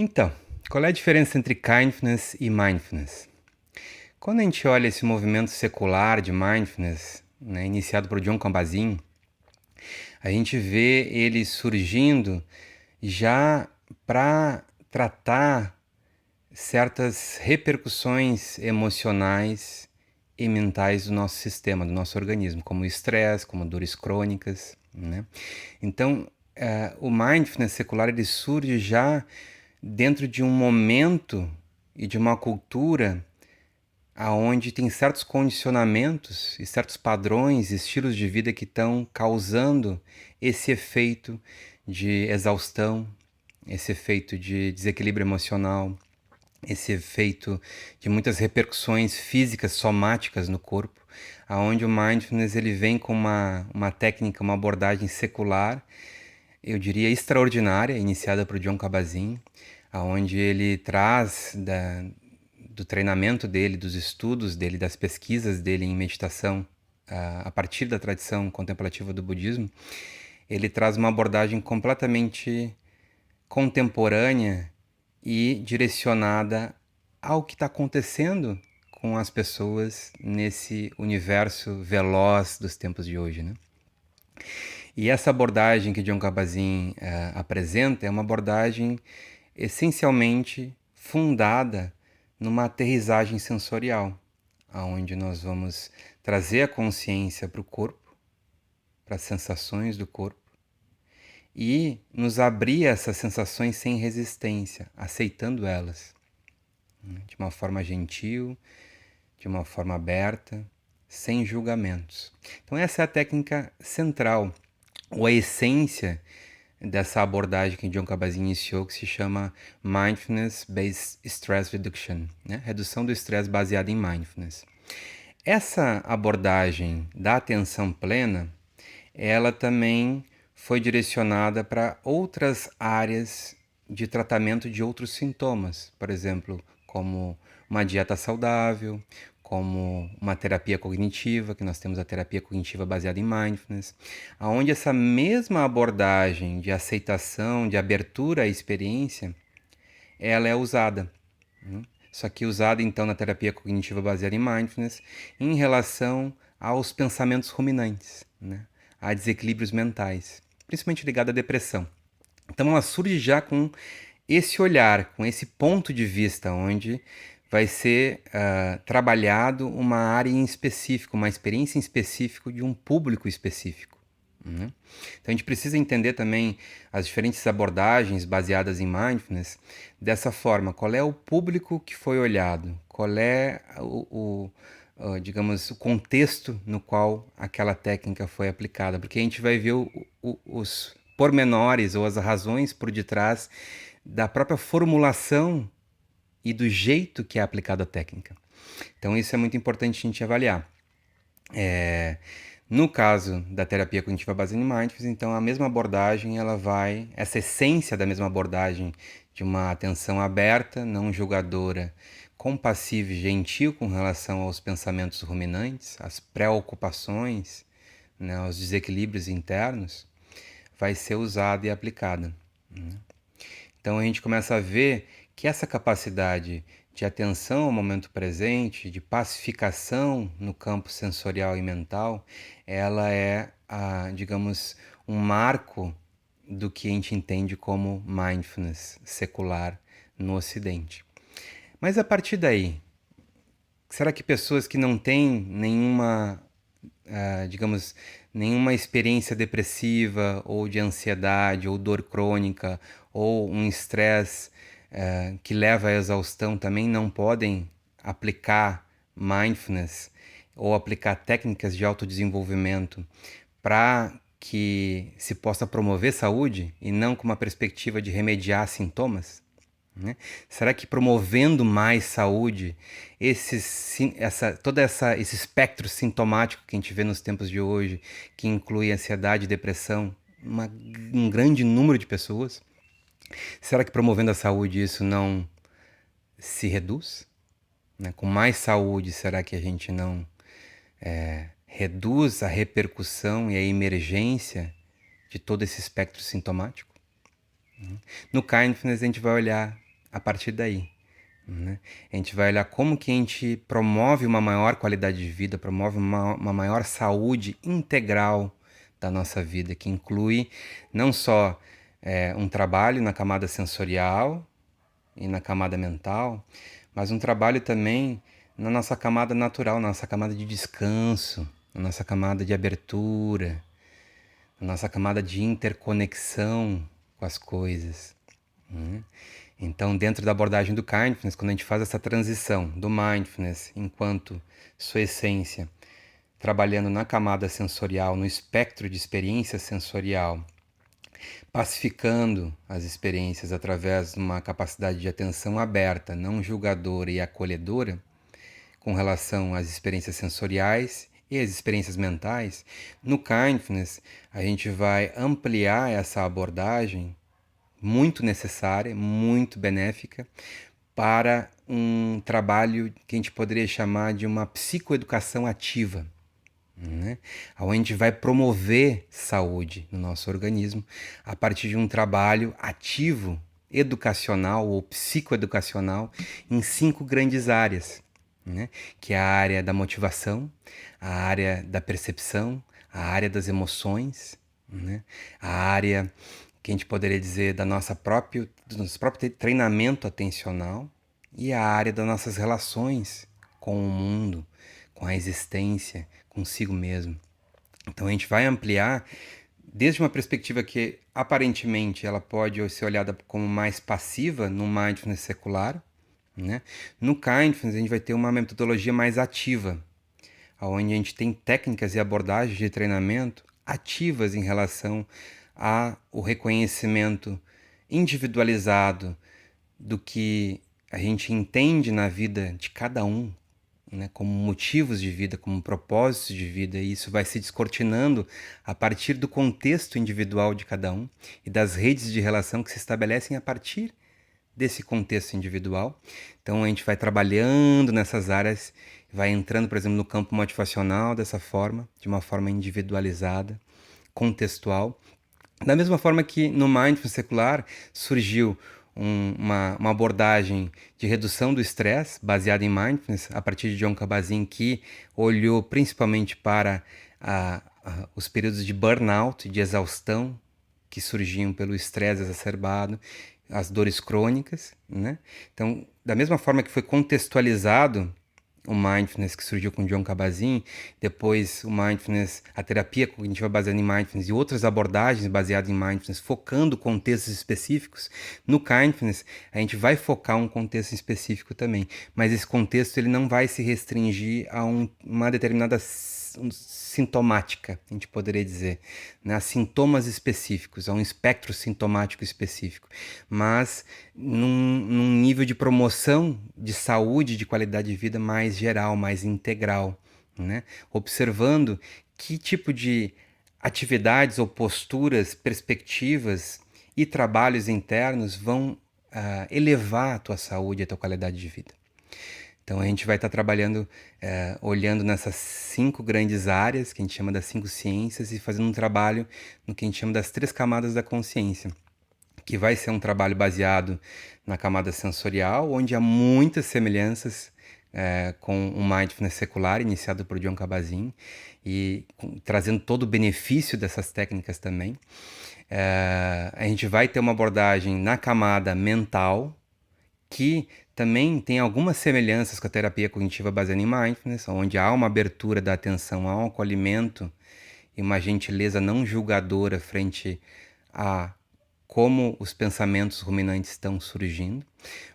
Então, qual é a diferença entre kindness e mindfulness? Quando a gente olha esse movimento secular de mindfulness, né, iniciado por John Kabat-Zinn, a gente vê ele surgindo já para tratar certas repercussões emocionais e mentais do nosso sistema, do nosso organismo, como o estresse, como dores crônicas, né? Então, o mindfulness secular ele surge já dentro de um momento e de uma cultura aonde tem certos condicionamentos e certos padrões, estilos de vida que estão causando esse efeito de exaustão, esse efeito de desequilíbrio emocional, esse efeito de muitas repercussões físicas, somáticas no corpo, aonde o mindfulness ele vem com uma técnica, uma abordagem secular, eu diria extraordinária, iniciada por John Kabat-Zinn, aonde ele traz do treinamento dele, dos estudos dele, das pesquisas dele em meditação, a partir da tradição contemplativa do budismo, ele traz uma abordagem completamente contemporânea e direcionada ao que está acontecendo com as pessoas nesse universo veloz dos tempos de hoje, né? E essa abordagem que John Kabat-Zinn apresenta é uma abordagem essencialmente fundada numa aterrissagem sensorial, aonde nós vamos trazer a consciência para o corpo, para as sensações do corpo, e nos abrir a essas sensações sem resistência, aceitando elas, né, de uma forma gentil, de uma forma aberta, sem julgamentos. Então essa é a técnica central, ou a essência dessa abordagem que John Kabat-Zinn iniciou, que se chama Mindfulness-Based Stress Reduction, né? Redução do estresse baseada em mindfulness. Essa abordagem da atenção plena, ela também foi direcionada para outras áreas de tratamento de outros sintomas, por exemplo, como uma dieta saudável, como uma terapia cognitiva, que nós temos a terapia cognitiva baseada em mindfulness, aonde essa mesma abordagem de aceitação, de abertura à experiência, ela é usada, né? Só que usada então na terapia cognitiva baseada em mindfulness em relação aos pensamentos ruminantes, né? A desequilíbrios mentais, principalmente ligado à depressão. Então ela surge já com esse olhar, com esse ponto de vista, onde vai ser trabalhado uma área em específico, uma experiência em específico de um público específico, né? Então a gente precisa entender também as diferentes abordagens baseadas em mindfulness dessa forma. Qual é o público que foi olhado? Qual é digamos, o contexto no qual aquela técnica foi aplicada? Porque a gente vai ver os pormenores ou as razões por detrás da própria formulação e do jeito que é aplicada a técnica. Então isso é muito importante a gente avaliar. No caso da terapia cognitiva baseada em mindfulness, então a mesma abordagem, essa essência da mesma abordagem de uma atenção aberta, não julgadora, compassiva e gentil com relação aos pensamentos ruminantes, às preocupações, né, aos desequilíbrios internos, vai ser usada e aplicada, né? Então a gente começa a ver que essa capacidade de atenção ao momento presente, de pacificação no campo sensorial e mental, ela é, digamos, um marco do que a gente entende como mindfulness secular no Ocidente. Mas a partir daí, será que pessoas que não têm nenhuma, digamos, nenhuma experiência depressiva ou de ansiedade ou dor crônica ou um estresse que leva à exaustão também não podem aplicar mindfulness ou aplicar técnicas de autodesenvolvimento para que se possa promover saúde e não com uma perspectiva de remediar sintomas, né? Será que promovendo mais saúde, esse espectro sintomático que a gente vê nos tempos de hoje, que inclui ansiedade e depressão, um grande número de pessoas, será que promovendo a saúde isso não se reduz, né? Com mais saúde, será que a gente não reduz a repercussão e a emergência de todo esse espectro sintomático? No Kindness a gente vai olhar a partir daí, né? A gente vai olhar como que a gente promove uma maior qualidade de vida, promove uma maior saúde integral da nossa vida, que inclui não só um trabalho na camada sensorial e na camada mental, mas um trabalho também na nossa camada natural, na nossa camada de descanso, na nossa camada de abertura, na nossa camada de interconexão com as coisas, né? Então, dentro da abordagem do Kindness, quando a gente faz essa transição do Mindfulness enquanto sua essência, trabalhando na camada sensorial, no espectro de experiência sensorial, pacificando as experiências através de uma capacidade de atenção aberta, não julgadora e acolhedora, com relação às experiências sensoriais e às experiências mentais, no Kindness a gente vai ampliar essa abordagem muito necessária, muito benéfica, para um trabalho que a gente poderia chamar de uma psicoeducação ativa, né? Onde a gente vai promover saúde no nosso organismo a partir de um trabalho ativo, educacional ou psicoeducacional em 5 grandes áreas, né? Que é a área da motivação, a área da percepção, a área das emoções, né? A área que a gente poderia dizer do nosso próprio treinamento atencional e a área das nossas relações com o mundo, com a existência, consigo mesmo. Então a gente vai ampliar desde uma perspectiva que aparentemente ela pode ser olhada como mais passiva no mindfulness secular, né? No Kindness a gente vai ter uma metodologia mais ativa, onde a gente tem técnicas e abordagens de treinamento ativas em relação ao reconhecimento individualizado do que a gente entende na vida de cada um, né, como motivos de vida, como propósitos de vida, e isso vai se descortinando a partir do contexto individual de cada um e das redes de relação que se estabelecem a partir desse contexto individual. Então a gente vai trabalhando nessas áreas, vai entrando, por exemplo, no campo motivacional dessa forma, de uma forma individualizada, contextual. Da mesma forma que no Mindfulness secular surgiu uma abordagem de redução do estresse baseada em Mindfulness, a partir de Jon Kabat-Zinn, que olhou principalmente para os períodos de burnout, de exaustão, que surgiam pelo estresse exacerbado, as dores crônicas, né? Então, da mesma forma que foi contextualizado o Mindfulness que surgiu com Jon Kabat-Zinn, depois o Mindfulness, a terapia cognitiva baseada em Mindfulness e outras abordagens baseadas em Mindfulness, focando contextos específicos, no Kindness a gente vai focar um contexto específico também, mas esse contexto ele não vai se restringir a uma determinada sintomática, a gente poderia dizer, né? A sintomas específicos, a um espectro sintomático específico, mas num nível de promoção de saúde, de qualidade de vida mais geral, mais integral, né? Observando que tipo de atividades ou posturas, perspectivas e trabalhos internos vão elevar a tua saúde e a tua qualidade de vida. Então a gente vai estar trabalhando, olhando nessas 5 grandes áreas, que a gente chama das 5 ciências, e fazendo um trabalho no que a gente chama das 3 camadas da consciência, que vai ser um trabalho baseado na camada sensorial, onde há muitas semelhanças com o Mindfulness secular, iniciado por Jon Kabat-Zinn, e trazendo todo o benefício dessas técnicas também. A gente vai ter uma abordagem na camada mental, que também tem algumas semelhanças com a terapia cognitiva baseada em Mindfulness, onde há uma abertura da atenção, há um acolhimento e uma gentileza não julgadora frente a como os pensamentos ruminantes estão surgindo.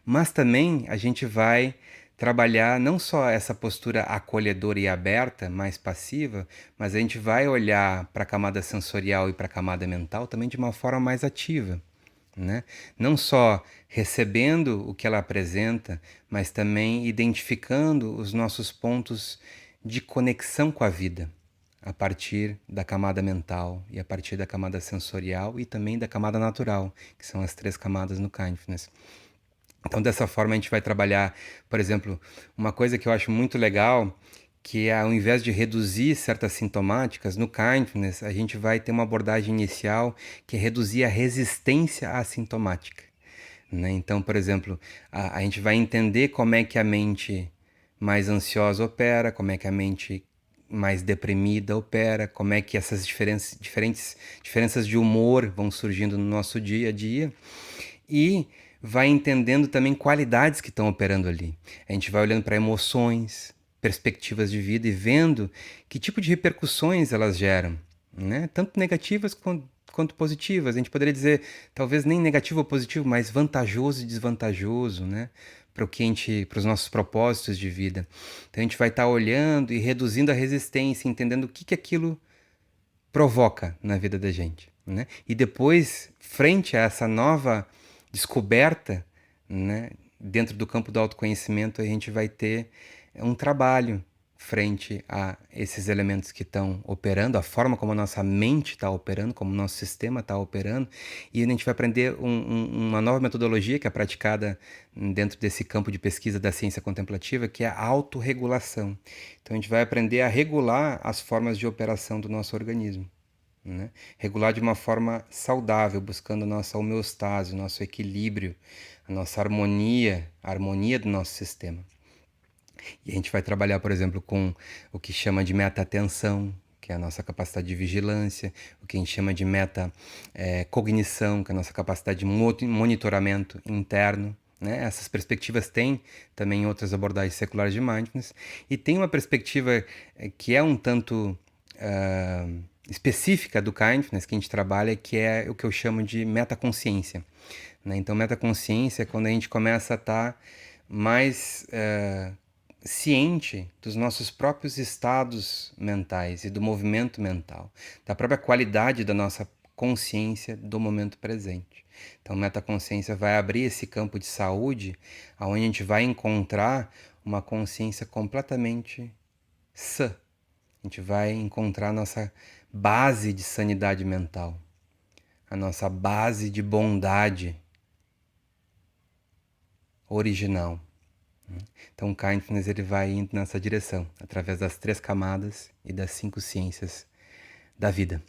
Mas também a gente vai trabalhar não só essa postura acolhedora e aberta, mais passiva, mas a gente vai olhar para a camada sensorial e para a camada mental também de uma forma mais ativa, né? Não só recebendo o que ela apresenta, mas também identificando os nossos pontos de conexão com a vida, a partir da camada mental e a partir da camada sensorial e também da camada natural, que são as 3 camadas no Kindness. Então, dessa forma, a gente vai trabalhar, por exemplo, uma coisa que eu acho muito legal, que é, ao invés de reduzir certas sintomáticas, no Kindness, a gente vai ter uma abordagem inicial que é reduzir a resistência à sintomática. né? Então, por exemplo, a gente vai entender como é que a mente mais ansiosa opera, como é que a mente mais deprimida opera, como é que essas diferenças de humor vão surgindo no nosso dia a dia e vai entendendo também qualidades que estão operando ali. A gente vai olhando para emoções, perspectivas de vida e vendo que tipo de repercussões elas geram, né? Tanto negativas quanto positivas. A gente poderia dizer, talvez nem negativo ou positivo, mas vantajoso e desvantajoso, né? Para os nossos propósitos de vida. Então a gente vai estar olhando e reduzindo a resistência, entendendo o que que aquilo provoca na vida da gente, né? E depois, frente a essa nova descoberta, né, dentro do campo do autoconhecimento, a gente vai ter um trabalho frente a esses elementos que estão operando, a forma como a nossa mente está operando, como o nosso sistema está operando, e a gente vai aprender uma nova metodologia que é praticada dentro desse campo de pesquisa da ciência contemplativa, que é a autorregulação. Então a gente vai aprender a regular as formas de operação do nosso organismo, né? Regular de uma forma saudável, buscando a nossa homeostase, o nosso equilíbrio, a nossa harmonia, a harmonia do nosso sistema. E a gente vai trabalhar, por exemplo, com o que chama de meta-atenção, que é a nossa capacidade de vigilância, o que a gente chama de meta-cognição, que é a nossa capacidade de monitoramento interno, né? Essas perspectivas têm também outras abordagens seculares de mindfulness, e tem uma perspectiva que é um tanto específica do kindness que a gente trabalha, que é o que eu chamo de metaconsciência, né? Então, metaconsciência é quando a gente começa a estar mais ciente dos nossos próprios estados mentais e do movimento mental, da própria qualidade da nossa consciência do momento presente. Então, metaconsciência vai abrir esse campo de saúde, onde a gente vai encontrar uma consciência completamente sã. A gente vai encontrar a nossa base de sanidade mental, a nossa base de bondade original. Então, o Kindness ele vai indo nessa direção, através das 3 camadas e das 5 ciências da vida.